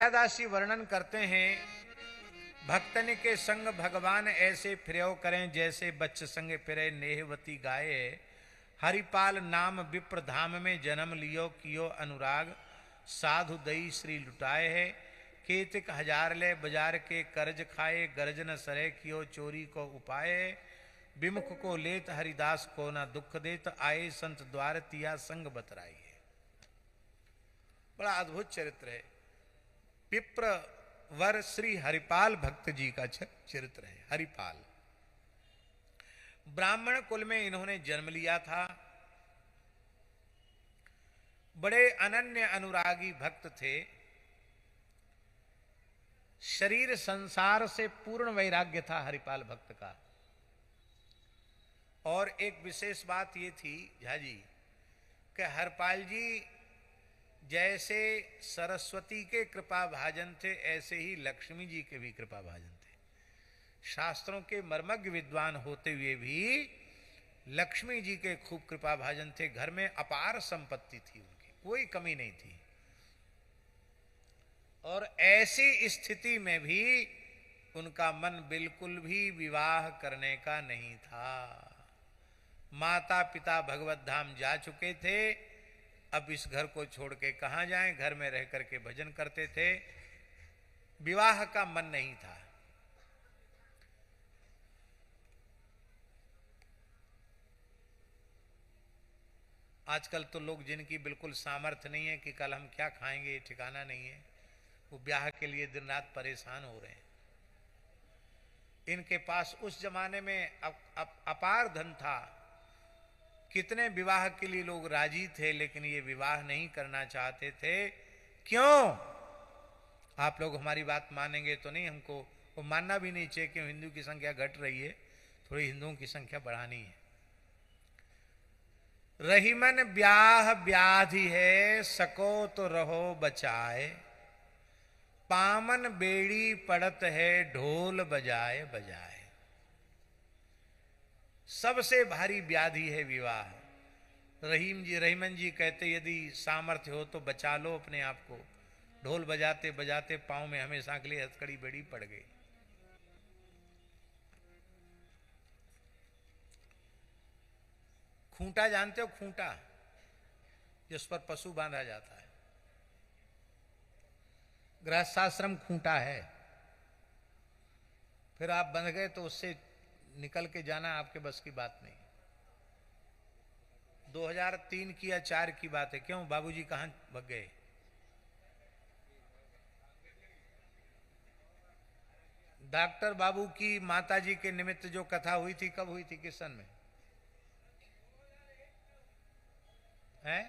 दासी वर्णन करते हैं, भक्तन के संग भगवान ऐसे फिरयो करें जैसे बच्च संग फिरे नेहवती गाये। हरिपाल नाम विप्र धाम में जन्म लियो कियो अनुराग। साधु दई श्री लुटाए है केतिक हजार ले बाजार के कर्ज खाए। गर्ज न सरे कियो चोरी को उपाय। विमुख को लेत हरिदास को न दुख देत। आए संत द्वार तिया संग बतराई है। बड़ा अद्भुत चरित्र है। विप्र वर श्री हरिपाल भक्त जी का चरित्र है। हरिपाल ब्राह्मण कुल में इन्होंने जन्म लिया था। बड़े अनन्य अनुरागी भक्त थे। शरीर संसार से पूर्ण वैराग्य था हरिपाल भक्त का। और एक विशेष बात ये थी झा जी कि हरपाल जी जैसे सरस्वती के कृपा भाजन थे ऐसे ही लक्ष्मी जी के भी कृपा भाजन थे। शास्त्रों के मर्मज्ञ विद्वान होते हुए भी लक्ष्मी जी के खूब कृपा भाजन थे। घर में अपार संपत्ति थी, उनकी कोई कमी नहीं थी। और ऐसी स्थिति में भी उनका मन बिल्कुल भी विवाह करने का नहीं था। माता पिता भगवत धाम जा चुके थे, अब इस घर को छोड़ के कहां जाएं। घर में रह करके भजन करते थे, विवाह का मन नहीं था। आजकल तो लोग जिनकी बिल्कुल सामर्थ्य नहीं है कि कल हम क्या खाएंगे ठिकाना नहीं है, वो ब्याह के लिए दिन रात परेशान हो रहे हैं। इनके पास उस जमाने में अपार धन था। कितने विवाह के लिए लोग राजी थे, लेकिन ये विवाह नहीं करना चाहते थे। क्यों? आप लोग हमारी बात मानेंगे तो नहीं, हमको वो मानना भी नहीं चाहिए कि हिंदू की संख्या घट रही है, थोड़ी हिंदुओं की संख्या बढ़ानी है। रहीमन ब्याह व्याधि है, सको तो रहो बचाए। पामन बेड़ी पड़त है, ढोल बजाए बजाए। सबसे भारी व्याधि है विवाह। रहीमन जी कहते यदि सामर्थ्य हो तो बचा लो अपने आप को। ढोल बजाते बजाते पांव में हमेशा के लिए हथकड़ी बेड़ी पड़ गई। खूंटा जानते हो? खूंटा जिस पर पशु बांधा जाता है, गृहस्थाश्रम खूंटा है। फिर आप बंध गए तो उससे निकल के जाना आपके बस की बात नहीं। 2003 की या 4 की बात है। क्यों बाबूजी कहां भग गए? डॉक्टर बाबू की माताजी के निमित्त जो कथा हुई थी, कब हुई थी, किस सन में है?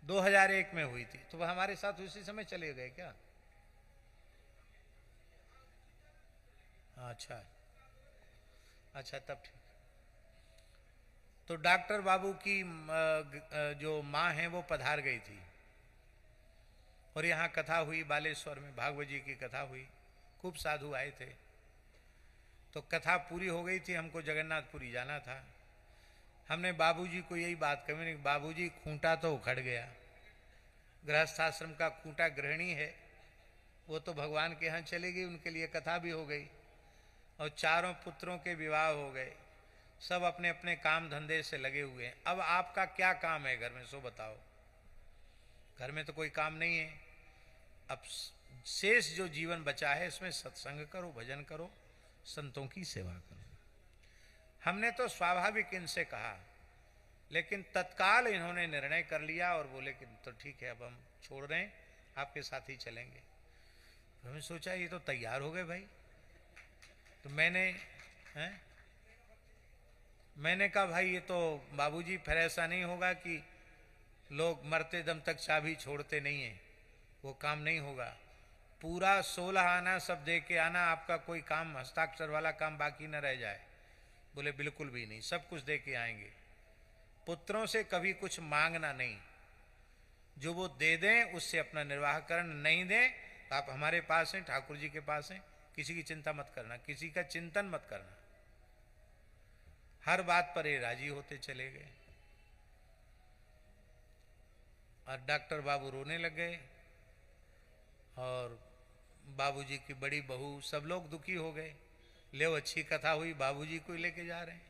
2001 में हुई थी। तो वह हमारे साथ उसी समय चले गए क्या? अच्छा अच्छा, तब ठीक। तो डॉक्टर बाबू की जो माँ है वो पधार गई थी और यहाँ कथा हुई। बालेश्वर में भागवत जी की कथा हुई, खूब साधु आए थे। तो कथा पूरी हो गई थी, हमको जगन्नाथपुरी जाना था। हमने बाबूजी को यही बात कही, बाबूजी खूंटा तो उखड़ गया। गृहस्थाश्रम का खूंटा गृहिणी है, वो तो भगवान के यहाँ चली गई, उनके लिए कथा भी हो गई और चारों पुत्रों के विवाह हो गए। सब अपने अपने काम धंधे से लगे हुए हैं। अब आपका क्या काम है घर में, सो बताओ। घर में तो कोई काम नहीं है। अब शेष जो जीवन बचा है इसमें सत्संग करो, भजन करो, संतों की सेवा करो। हमने तो स्वाभाविक इनसे कहा, लेकिन तत्काल इन्होंने निर्णय कर लिया और बोले कि तो ठीक है, अब हम छोड़ रहे हैं, आपके साथ ही चलेंगे। तो हमने सोचा ये तो तैयार हो गए भाई। तो मैंने कहा भाई ये तो बाबूजी फिर ऐसा नहीं होगा कि लोग मरते दम तक चाबी छोड़ते नहीं है, वो काम नहीं होगा। पूरा 16 आना सब दे के आना, आपका कोई काम हस्ताक्षर वाला काम बाकी न रह जाए। बोले बिल्कुल भी नहीं, सब कुछ दे के आएंगे। पुत्रों से कभी कुछ मांगना नहीं, जो वो दे दें उससे अपना निर्वाह करना। नहीं दें तो आप हमारे पास हैं, ठाकुर जी के पास हैं, किसी की चिंता मत करना, किसी का चिंतन मत करना। हर बात पर ये राजी होते चले गए। और डॉक्टर बाबू रोने लग गए और बाबूजी की बड़ी बहू, सब लोग दुखी हो गए। ले अच्छी कथा हुई, बाबूजी को ही लेके जा रहे हैं।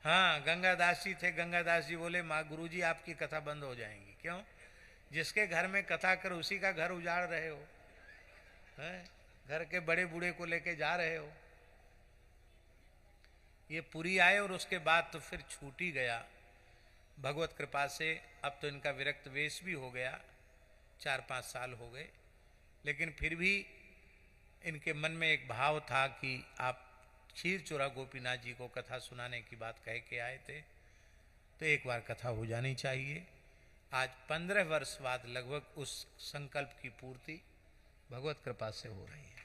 हाँ, गंगादास जी थे। गंगादास जी बोले, माँ गुरुजी आपकी कथा बंद हो जाएंगी। क्यों? जिसके घर में कथा कर उसी का घर उजाड़ रहे हो, है? घर के बड़े बूढ़े को लेके जा रहे हो। ये पुरी आए और उसके बाद तो फिर छूट ही गया भगवत कृपा से। अब तो इनका विरक्त वेश भी हो गया, 4-5 साल हो गए, लेकिन फिर भी इनके मन में एक भाव था कि आप क्षीर चोरा गोपीनाथ जी को कथा सुनाने की बात कह के आए थे, तो एक बार कथा हो जानी चाहिए। आज 15 वर्ष बाद लगभग उस संकल्प की पूर्ति भगवत कृपा से हो रही है।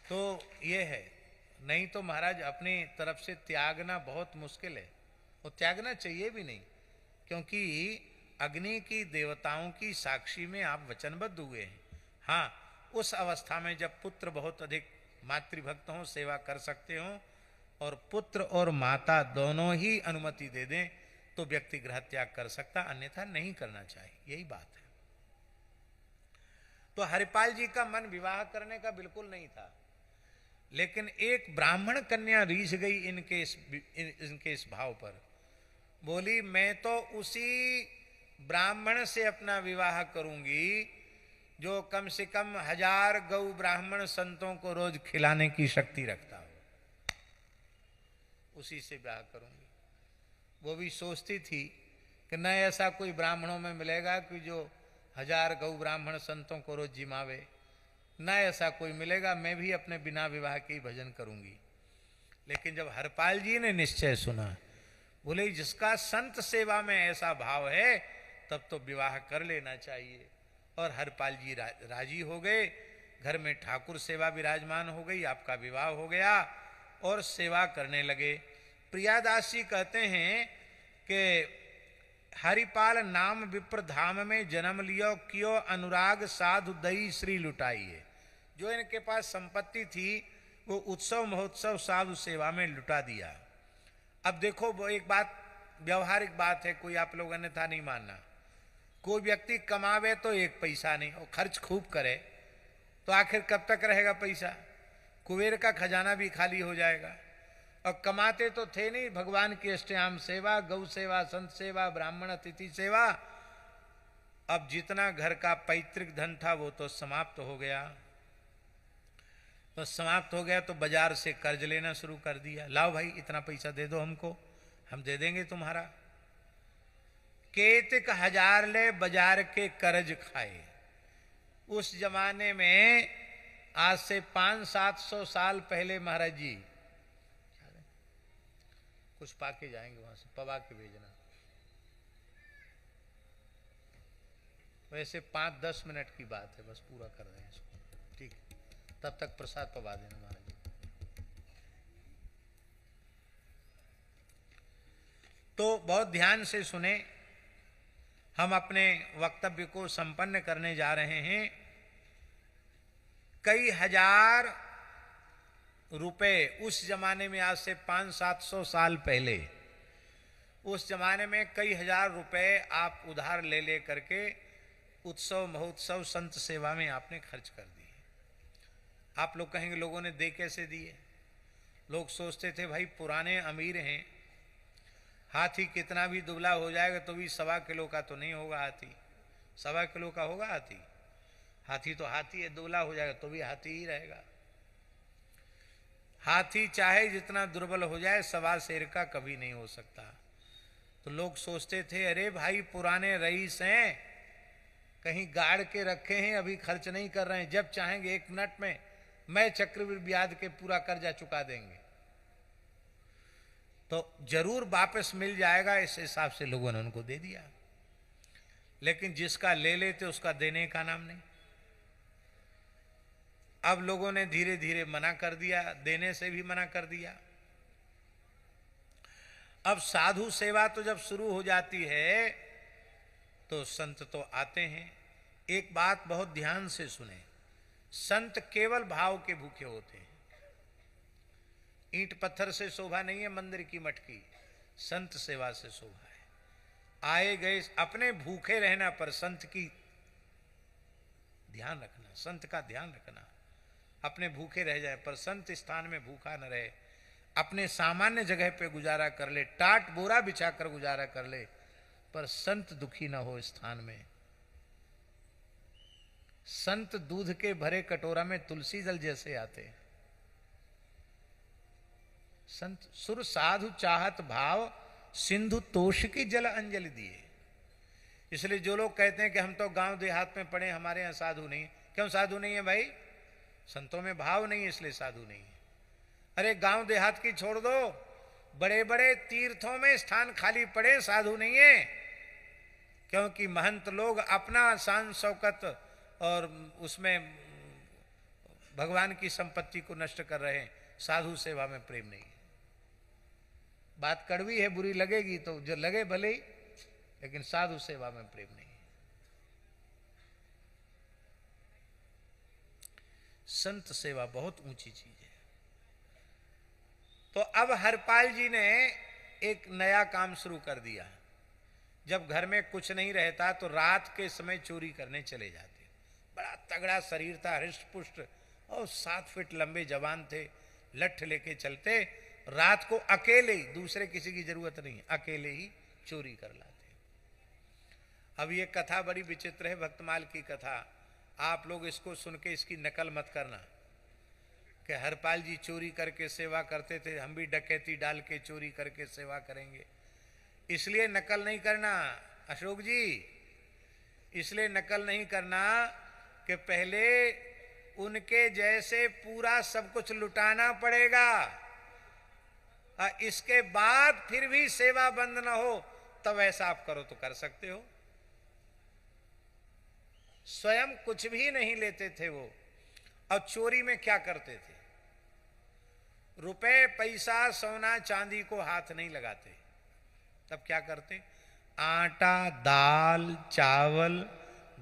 तो ये है, नहीं तो महाराज अपनी तरफ से त्यागना बहुत मुश्किल है, और त्यागना चाहिए भी नहीं, क्योंकि अग्नि की देवताओं की साक्षी में आप वचनबद्ध हुए हैं। हाँ, उस अवस्था में जब पुत्र बहुत अधिक मातृभक्त हों, सेवा कर सकते हों, और पुत्र और माता दोनों ही अनुमति दे दें, तो व्यक्ति गृह त्याग कर सकता, अन्यथा नहीं करना चाहिए। यही बात है। तो हरिपाल जी का मन विवाह करने का बिल्कुल नहीं था, लेकिन एक ब्राह्मण कन्या रीझ गई इनके इस भाव पर। बोली, मैं तो उसी ब्राह्मण से अपना विवाह करूंगी जो कम से कम 1000 गौ ब्राह्मण संतों को रोज खिलाने की शक्ति रखता हो, उसी से विवाह करूंगी। वो भी सोचती थी कि न ऐसा कोई ब्राह्मणों में मिलेगा कि जो 1000 गौ ब्राह्मण संतों को रोज जिमावे, न ऐसा कोई मिलेगा, मैं भी अपने बिना विवाह के ही भजन करूंगी। लेकिन जब हरपाल जी ने निश्चय सुना, बोले जिसका संत सेवा में ऐसा भाव है तब तो विवाह कर लेना चाहिए। और हरपाल जी राजी हो गए, घर में ठाकुर सेवा विराजमान हो गई, आपका विवाह हो गया और सेवा करने लगे। प्रियादास जी कहते हैं कि हरिपाल नाम विप्र धाम में जन्म लियो, कियो अनुराग साधु दई श्री लुटाइए। जो इनके पास संपत्ति थी वो उत्सव महोत्सव साधु सेवा में लुटा दिया। अब देखो, वो एक बात व्यवहारिक बात है, कोई आप लोग अन्यथा नहीं मानना। कोई व्यक्ति कमावे तो एक पैसा नहीं, और खर्च खूब करे तो आखिर कब तक रहेगा पैसा? कुबेर का खजाना भी खाली हो जाएगा। और कमाते तो थे नहीं, भगवान की अष्टयाम सेवा, गौ सेवा, संत सेवा, ब्राह्मण अतिथि सेवा। अब जितना घर का पैतृक धन था वो तो समाप्त हो गया। तो समाप्त हो गया तो बाजार से कर्ज लेना शुरू कर दिया। लाओ भाई, इतना पैसा दे दो हमको, हम दे देंगे तुम्हारा। केतिक 1000 ले बाजार के कर्ज खाए। उस जमाने में आज से 500-700 साल पहले महाराज जी कुछ पाके जाएंगे, वहां से पवा के भेजना। वैसे 5-10 मिनट की बात है, बस पूरा कर रहे हैं इसको, ठीक है? तब तक प्रसाद पवा देना महाराज जी। तो बहुत ध्यान से सुने, हम अपने वक्तव्य को संपन्न करने जा रहे हैं। कई 1000 रुपए उस जमाने में, आज से 500-700 साल पहले, उस जमाने में कई 1000 रुपए आप उधार ले ले करके उत्सव महोत्सव संत सेवा में आपने खर्च कर दिए। आप लोग कहेंगे लोगों ने दे कैसे दिए? लोग सोचते थे भाई पुराने अमीर हैं, हाथी कितना भी दुबला हो जाएगा तो भी 1.25 किलो का तो नहीं होगा हाथी। 1.25 किलो का होगा हाथी? हाथी तो हाथी है, दुबला हो जाएगा तो भी हाथी ही रहेगा। हाथी चाहे जितना दुर्बल हो जाए, 1.25 शेर का कभी नहीं हो सकता। तो लोग सोचते थे अरे भाई पुराने रईस हैं, कहीं गाड़ के रखे हैं, अभी खर्च नहीं कर रहे हैं, जब चाहेंगे 1 मिनट में मैं चक्रवृद्धि ब्याज के पूरा कर्जा चुका देंगे, तो जरूर वापस मिल जाएगा। इस हिसाब से लोगों ने उनको दे दिया। लेकिन जिसका ले लेते उसका देने का नाम नहीं। अब लोगों ने धीरे धीरे मना कर दिया, देने से भी मना कर दिया। अब साधु सेवा तो जब शुरू हो जाती है तो संत तो आते हैं। एक बात बहुत ध्यान से सुने, संत केवल भाव के भूखे होते हैं। ईंट पत्थर से शोभा नहीं है मंदिर की मठ की, संत सेवा से शोभा है। आए गए अपने भूखे रहना पर संत की ध्यान रखना, संत का ध्यान रखना। अपने भूखे रह जाए पर संत स्थान में भूखा न रहे, अपने सामान्य जगह पे गुजारा कर ले, टाट बोरा बिछाकर गुजारा कर ले, पर संत दुखी न हो स्थान में। संत दूध के भरे कटोरा में तुलसी जल जैसे आते हैं। संत सुर साधु चाहत भाव, सिंधु तोष की जल अंजलि दिए। इसलिए जो लोग कहते हैं कि हम तो गांव देहात में पड़े, हमारे यहां साधु नहीं, क्यों साधु नहीं है भाई? संतों में भाव नहीं है इसलिए साधु नहीं है। अरे गांव देहात की छोड़ दो, बड़े बड़े तीर्थों में स्थान खाली पड़े, साधु नहीं है। क्योंकि महंत लोग अपना शान शौकत और उसमें भगवान की संपत्ति को नष्ट कर रहे हैं, साधु सेवा में प्रेम नहीं है। बात कड़वी है, बुरी लगेगी तो जो लगे भले ही, लेकिन साधु सेवा में प्रेम नहीं है। संत सेवा बहुत ऊंची चीज है। तो अब हरपाल जी ने एक नया काम शुरू कर दिया। जब घर में कुछ नहीं रहता तो रात के समय चोरी करने चले जाते। बड़ा तगड़ा शरीर था, हृष्ट पुष्ट, और 7 फीट लंबे जवान थे, लठ लेके चलते। रात को अकेले ही, दूसरे किसी की जरूरत नहीं, अकेले ही चोरी कर लाते। अब ये कथा बड़ी विचित्र है, भक्तमाल की कथा। आप लोग इसको सुन के इसकी नकल मत करना कि हरपाल जी चोरी करके सेवा करते थे, हम भी डकैती डाल के चोरी करके सेवा करेंगे। इसलिए नकल नहीं करना अशोक जी, इसलिए नकल नहीं करना कि पहले उनके जैसे पूरा सब कुछ लुटाना पड़ेगा, इसके बाद फिर भी सेवा बंद ना हो, तब ऐसा आप करो तो कर सकते हो। स्वयं कुछ भी नहीं लेते थे वो, और चोरी में क्या करते थे? रुपए पैसा सोना चांदी को हाथ नहीं लगाते। तब क्या करते? आटा, दाल, चावल,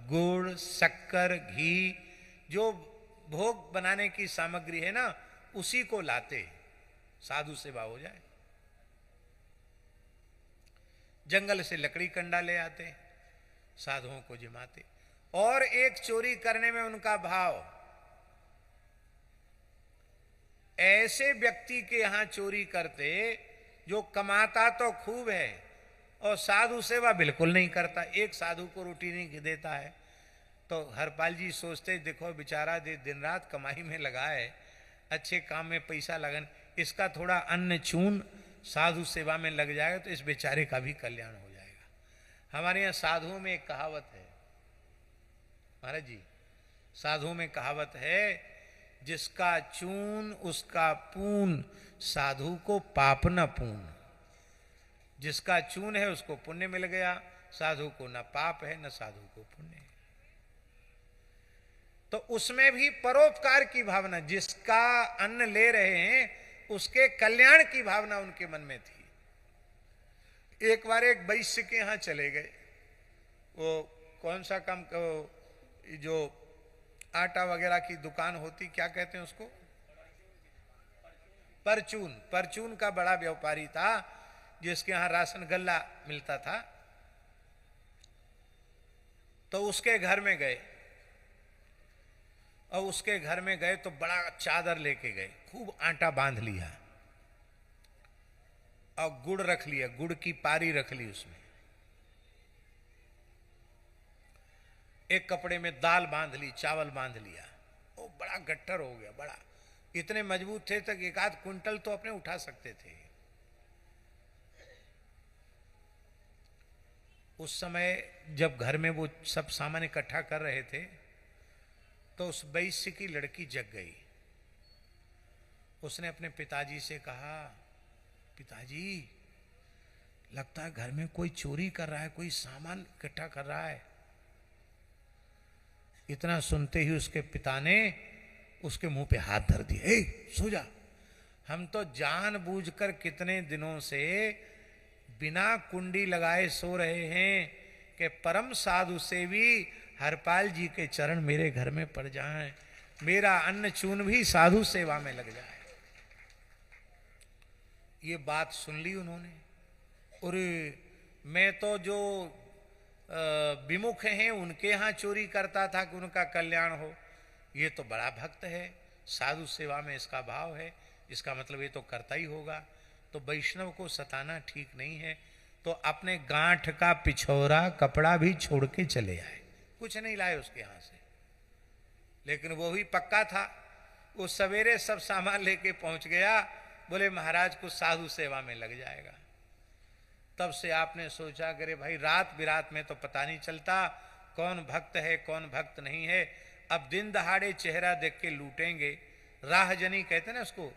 गुड़, शक्कर, घी, जो भोग बनाने की सामग्री है ना, उसी को लाते, साधु सेवा हो जाए। जंगल से लकड़ी कंडा ले आते, साधुओं को जिमाते। और एक चोरी करने में उनका भाव, ऐसे व्यक्ति के यहां चोरी करते जो कमाता तो खूब है और साधु सेवा बिल्कुल नहीं करता। एक साधु को रोटी नहीं देता है तो हरपाल जी सोचते, देखो बेचारा दिन रात कमाई में लगा है, अच्छे काम में पैसा लगन, इसका थोड़ा अन्न चून साधु सेवा में लग जाएगा तो इस बेचारे का भी कल्याण हो जाएगा। हमारे यहाँ साधुओं में एक कहावत है महाराज जी, साधुओं में कहावत है, जिसका चून उसका पून, साधु को पाप न पून। जिसका चून है उसको पुण्य मिल गया, साधु को न पाप है न साधु को पुण्य है। तो उसमें भी परोपकार की भावना, जिसका अन्न ले रहे हैं उसके कल्याण की भावना उनके मन में थी। एक बार एक वैश्य के यहां चले गए, वो कौन सा काम, जो आटा वगैरह की दुकान होती, क्या कहते हैं उसको? परचून। परचून का बड़ा व्यापारी था जिसके यहां राशन गल्ला मिलता था। तो उसके घर में गए, और उसके घर में गए तो बड़ा चादर लेके गए, खूब आटा बांध लिया और गुड़ रख लिया, गुड़ की पारी रख ली उसमें। एक कपड़े में दाल बांध ली, चावल बांध लिया। वो बड़ा गट्ठर हो गया, बड़ा, इतने मजबूत थे तक 1 आध क्विंटल तो अपने उठा सकते थे। उस समय जब घर में वो सब सामान इकट्ठा कर रहे थे तो उस वैश्य की लड़की जग गई। उसने अपने पिताजी से कहा, पिताजी लगता है घर में कोई चोरी कर रहा है, कोई सामान इकट्ठा कर रहा है। इतना सुनते ही उसके पिता ने उसके मुंह पे हाथ धर दिया, ए सो जा, हम तो जानबूझकर कितने दिनों से बिना कुंडी लगाए सो रहे हैं कि परम साधु सेवी हरपाल जी के चरण मेरे घर में पड़ जाएं, मेरा अन्न चून भी साधु सेवा में लग जाए। ये बात सुन ली उन्होंने, अरे मैं तो जो विमुख हैं उनके यहाँ चोरी करता था कि उनका कल्याण हो। ये तो बड़ा भक्त है, साधु सेवा में इसका भाव है, इसका मतलब ये तो करता ही होगा। तो वैष्णव को सताना ठीक नहीं है। तो अपने गांठ का पिछोरा कपड़ा भी छोड़ के चले आए, कुछ नहीं लाए उसके यहाँ से, लेकिन वो भी पक्का था। वो सवेरे सब सामान लेके पहुंच गया, बोले महाराज को साधु सेवा में लग जाएगा। तब से आपने सोचा करे भाई रात बिरात में तो पता नहीं चलता कौन भक्त है कौन भक्त नहीं है। अब दिन दहाड़े चेहरा देख के लूटेंगे, राहजनी कहते ना उसको,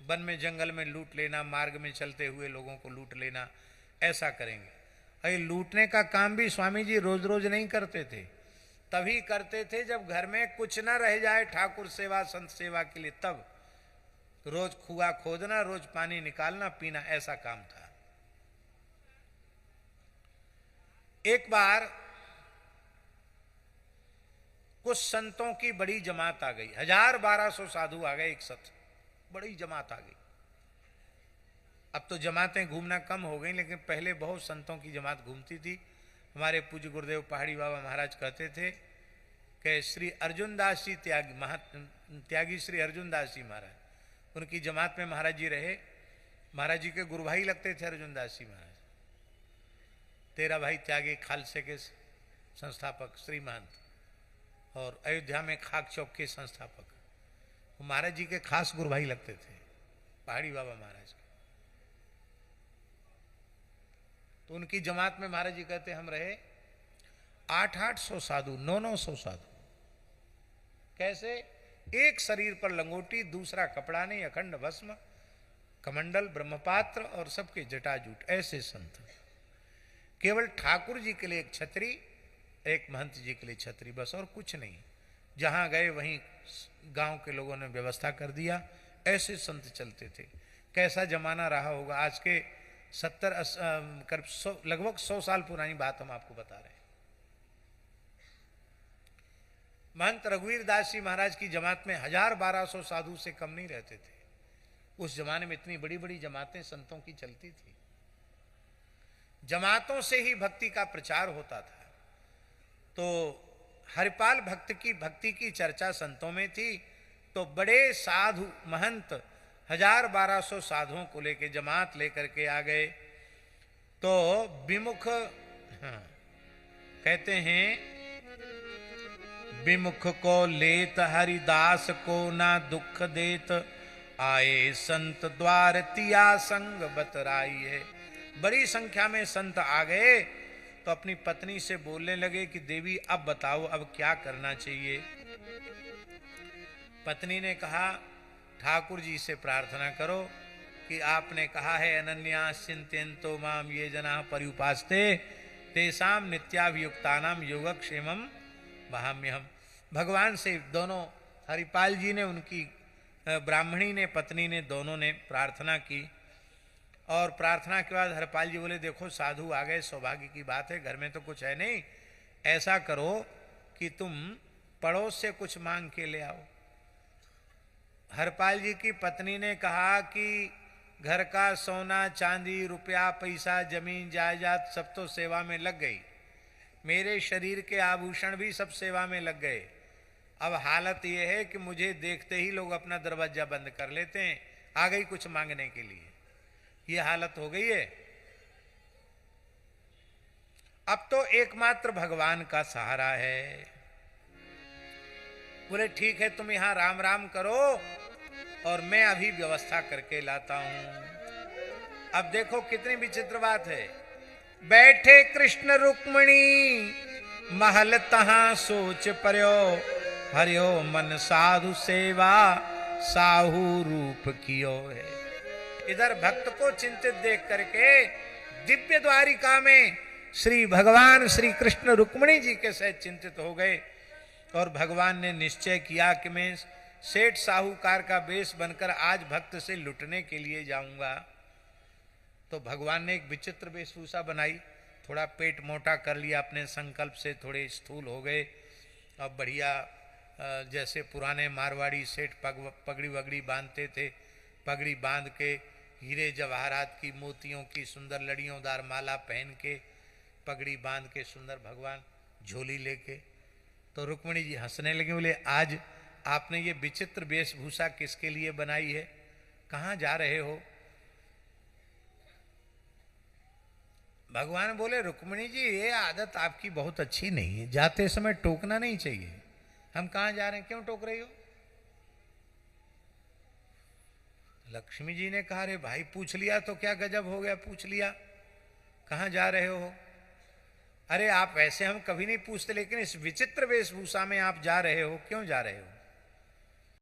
वन में जंगल में लूट लेना, मार्ग में चलते हुए लोगों को लूट लेना, ऐसा करेंगे। अरे लूटने का काम भी स्वामी जी रोज रोज नहीं करते थे, तभी करते थे जब घर में कुछ न रह जाए ठाकुर सेवा संत सेवा के लिए, तब रोज कुआं खोदना, रोज पानी निकालना पीना, ऐसा काम था। एक बार कुछ संतों की बड़ी जमात आ गई, 1000-1200 साधु आ गए एक साथ, बड़ी जमात आ गई। अब तो जमातें घूमना कम हो गई, लेकिन पहले बहुत संतों की जमात घूमती थी। हमारे पूज्य गुरुदेव पहाड़ी बाबा महाराज कहते थे कि श्री अर्जुन दास जी त्यागी श्री अर्जुन दास जी महाराज, उनकी जमात में महाराज जी रहे। महाराज जी के गुरु भाई लगते थे अर्जुन दास जी महाराज, तेरा भाई त्यागी खालसे के संस्थापक श्री महंत, और अयोध्या में खाक चौक के संस्थापक, महाराज जी के खास गुरु भाई लगते थे पहाड़ी बाबा महाराज के। तो उनकी जमात में महाराज जी कहते हम रहे 800-800 साधु, 900-900 साधु। कैसे? एक शरीर पर लंगोटी, दूसरा कपड़ा नहीं, अखंड भस्म, कमंडल, ब्रह्मपात्र और सबके जटाजूट, ऐसे संत। केवल ठाकुर जी के लिए एक छतरी, एक महंत जी के लिए छतरी, बस और कुछ नहीं। जहां गए वहीं गांव के लोगों ने व्यवस्था कर दिया, ऐसे संत चलते थे। कैसा जमाना रहा होगा। आज के 70 लगभग 100 साल पुरानी बात हम आपको बता रहे हैं। महंत रघुवीर दास जी महाराज की जमात में 1000-1200 साधु से कम नहीं रहते थे। उस जमाने में इतनी बड़ी बड़ी जमातें संतों की चलती थी। जमातों से ही भक्ति का प्रचार होता था। तो हरिपाल भक्ति की चर्चा संतों में थी, तो बड़े साधु महंत 1000-1200 साधुओं को लेके जमात लेकर के आ गए। तो विमुख कहते हैं, विमुख को लेत हरिदास को ना दुख देत, आए संत द्वार तिया संग बतराई है। बड़ी संख्या में संत आ गए तो अपनी पत्नी से बोलने लगे कि देवी अब बताओ अब क्या करना चाहिए। पत्नी ने कहा ठाकुर जी से प्रार्थना करो कि आपने कहा है अनन्यास चिंतयन्तो माम ये जना पर्युपास्ते तेषाम नित्याभियुक्तानाम योगक्षेमम वहाम्यहम्। भगवान से दोनों, हरिपाल जी ने, उनकी ब्राह्मणी ने, पत्नी ने, दोनों ने प्रार्थना की। और प्रार्थना के बाद हरिपाल जी बोले देखो साधु आ गए, सौभाग्य की बात है, घर में तो कुछ है नहीं, ऐसा करो कि तुम पड़ोस से कुछ मांग के ले आओ। हरिपाल जी की पत्नी ने कहा कि घर का सोना चांदी रुपया पैसा जमीन जायदाद सब तो सेवा में लग गई, मेरे शरीर के आभूषण भी सब सेवा में लग गए। अब हालत यह है कि मुझे देखते ही लोग अपना दरवाजा बंद कर लेते हैं, आ गई कुछ मांगने के लिए, ये हालत हो गई है। अब तो एकमात्र भगवान का सहारा है। बोले ठीक है तुम यहां राम राम करो और मैं अभी व्यवस्था करके लाता हूं। अब देखो कितनी विचित्र बात है। बैठे कृष्ण रुक्मणी महल तहां सोच पर्यो, हरियो मन साधु सेवा साहू रूप कियो है। इधर भक्त को चिंतित देख करके दिव्य द्वारिका में श्री भगवान श्री कृष्ण रुक्मणी जी के साथ चिंतित हो गए और भगवान ने निश्चय किया कि मैं सेठ साहूकार का वेश बनकर आज भक्त से लुटने के लिए जाऊंगा। तो भगवान ने एक विचित्र वेशभूषा बनाई, थोड़ा पेट मोटा कर लिया अपने संकल्प से, थोड़े स्थूल हो गए। अब बढ़िया जैसे पुराने मारवाड़ी सेठ पगड़ी वगड़ी बांधते थे, पगड़ी बांध के हीरे जवाहरात की, मोतियों की सुंदर लड़ियोंदार माला पहन के, पगड़ी बांध के सुंदर भगवान झोली लेके। तो रुक्मिणी जी हंसने लगे, बोले आज आपने ये विचित्र वेशभूषा किसके लिए बनाई है, कहाँ जा रहे हो? भगवान बोले रुक्मिणी जी ये आदत आपकी बहुत अच्छी नहीं है, जाते समय टोकना नहीं चाहिए। हम कहाँ जा रहे हैं, क्यों टोक रही हो? लक्ष्मी जी ने कहा रे भाई पूछ लिया तो क्या गजब हो गया, पूछ लिया कहाँ जा रहे हो? अरे आप वैसे हम कभी नहीं पूछते, लेकिन इस विचित्र वेशभूषा में आप जा रहे हो, क्यों जा रहे हो?